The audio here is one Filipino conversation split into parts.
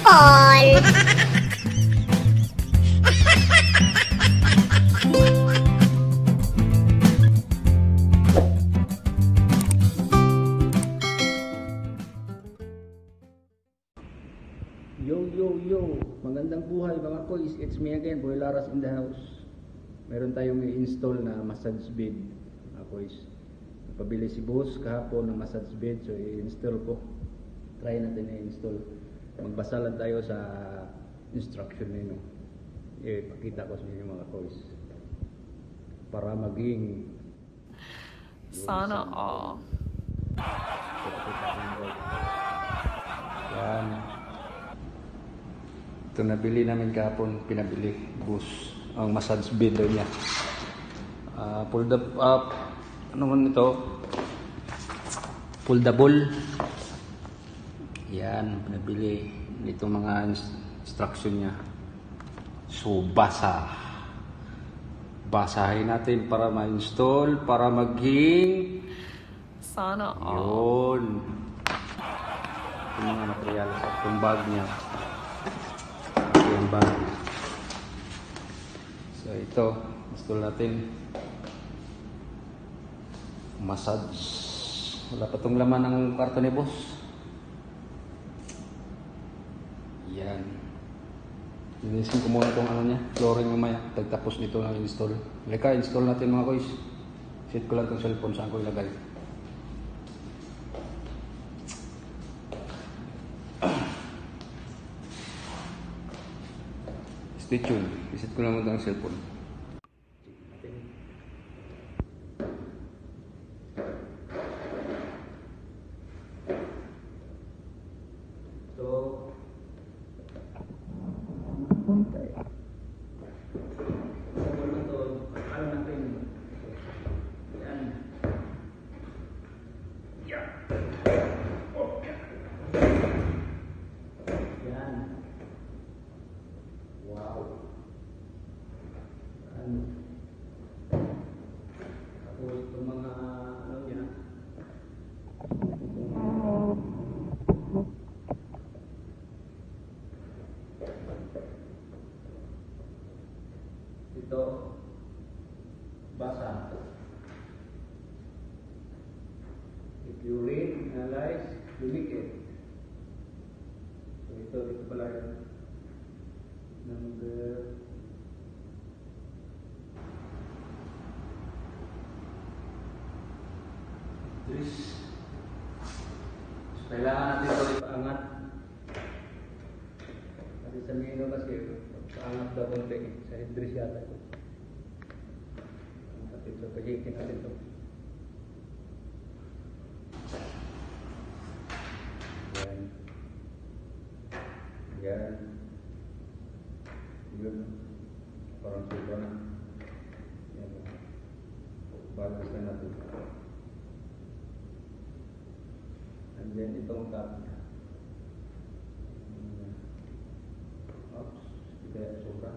cellphone. Yo, magandang buhay mga koys, it's me again, Boy Laras in the house. Meron tayong i-install na massage bed mga koys. Napabili si boss kahapon ng massage bed, so i-install ko. Try natin i-install. Magbasa lang tayo sa instruction nino. Pakita ko sa inyo mga koys para maging sana all. Yan. Ito nabili namin kahapon, pinabili boss ang massage bed niya. Fold up, ano man ito? Foldable. Yan, pinabili nito mga instruction niya. So basahin natin para ma-install, para maging sana all. yun. Yung mga materials at yung bag niya. Yung bag. So ito, install natin. Massage. Wala pa tong laman ng karton ni boss. Yan. Linisin ko muna itong ano niya, flooring mamaya. Pagtapos nito na install. Halika, install natin mga koys. Set ko lang itong cellphone saan ko ilagay. Stay tuned. Isit ko lang muna ang cellphone. So, puntay. Ano natin? Yan. Yan. Yan. Wow. Tapos itong mga ano niya. Ito basa. If you read, analyze, duplicate. So ito pala yun. Number Idris. So, kailangan natin ito ipaangat kasi sa mino kasi paangat daw konti sa Idris yata ito. So pajikin natin ito. Yan yun, parang suba na. Yan, balance na natin. And then itong top niya. Oops, hindi kaya sobra.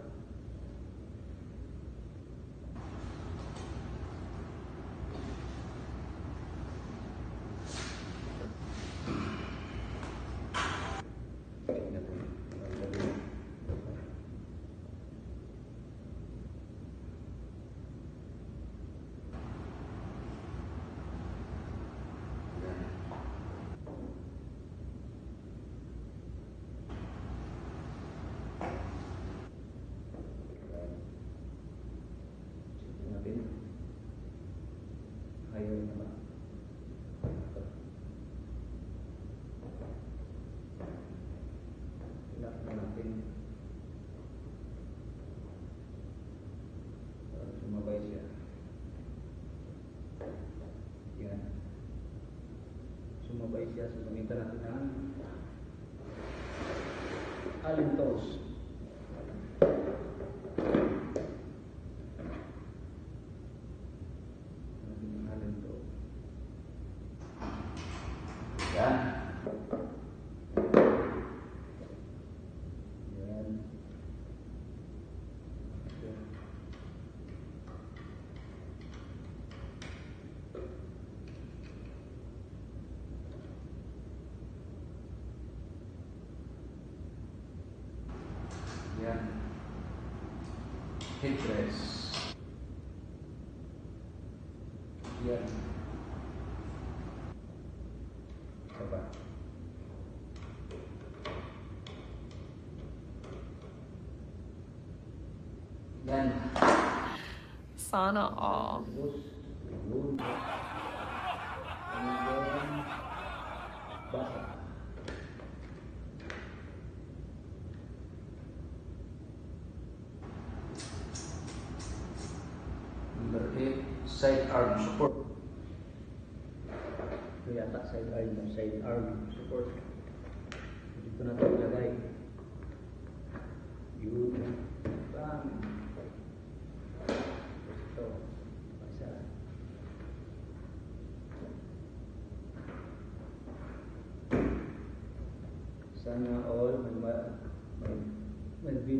Ayaw naman. Ilak na natin. Para sumabay siya. Yan. Sumabay siya. So, gamitan natin ng allen toss. Yan. Yan. Yan. Headrest. Yan. Coba. Yan. Sana all. Terus. Yun. Kemudian basah. Number 8, side arm support. Ito yata side arm support. Dito na ito ilagay. Yun. Bam. Ito. Basa. Sana all may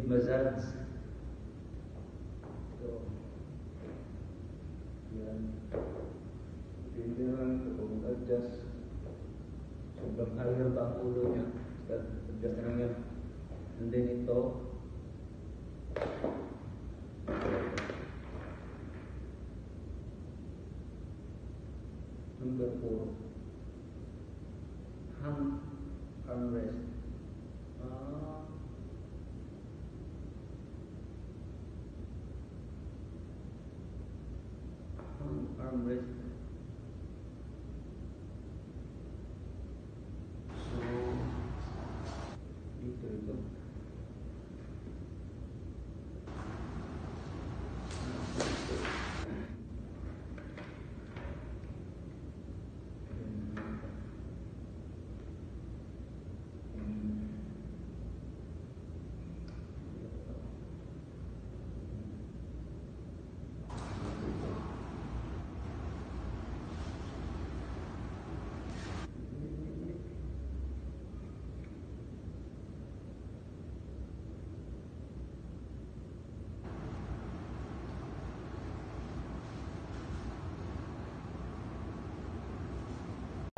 massage. Ito. Yan. Hindi naman ito kung adjust. Sobrang higher ba ang ulo niya? Adjust na lang yan. And then ito. Number 4. Hang armrest. Armrest. So, dito.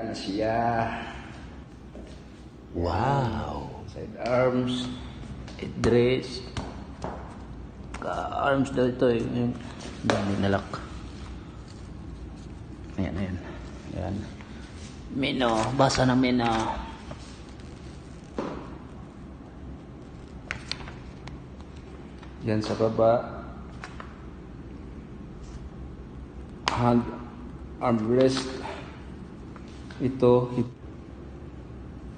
Ano siya? Wow! Side arms, headrest, arms daw ito eh. Dami nalak. Ayan. Ayan. Mino, basa na mino. Yan sa baba. Hand armrest. Ito.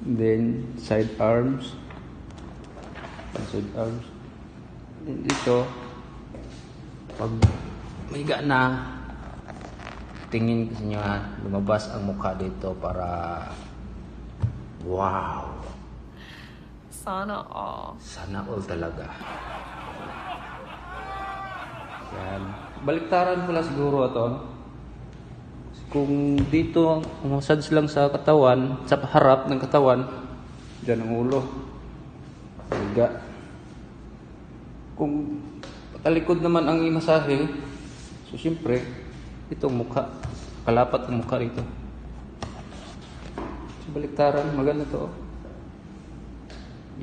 Then side arms. Then dito. Pag mahiga na, tingin kasi nyo ha, lumabas ang mukha dito para wow! Sana all. Sana all talaga. Yan. Baliktaran pala siguro ito. Kung dito, massage lang sa katawan, sa harap ng katawan, dyan ang ulo. Higa. Kung talikod naman ang imasahe, so siyempre, ito ang mukha. Kalapat ang mukha rito. So, baliktaran, maganda to.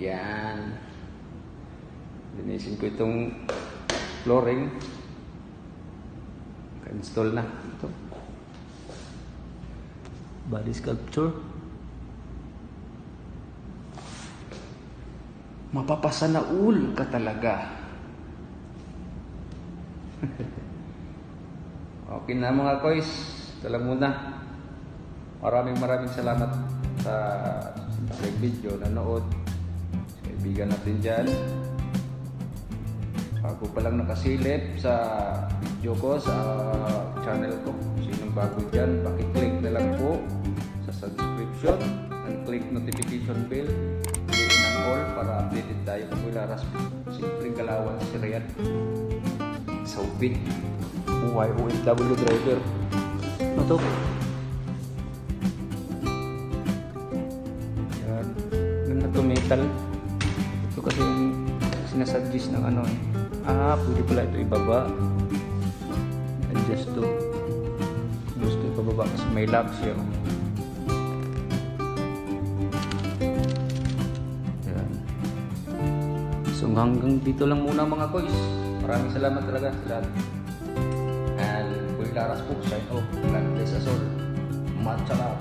Yan. Linisin ko itong flooring. Ka-install na. Ito. Body sculpture. Mapapasanaul ka talaga. Okay na mga koys. Ito lang muna. Maraming salamat sa video nanood. Sa kaibigan natin dyan. Ako palang nakasilip sa video ko, sa channel ko. Sinong bago dyan, pakiclick na lang po sa subscription and click notification bell. Click ng all para updated tayo kung ilaras. Simpleng Kalawan si Riyad. Saubit. Buhay OFW driver. Ano to? Yan. Ganda to metal. Ito kasi yung sinasuggest ng ano eh. Pwede pala ito ibaba. Adjust to. Gusto ibababa kasi may lock siya. Yan. So hanggang dito lang muna mga koys. Maraming salamat talaga sa lahat. And Boy Laras po, sign off. God bless us all. Matcha out.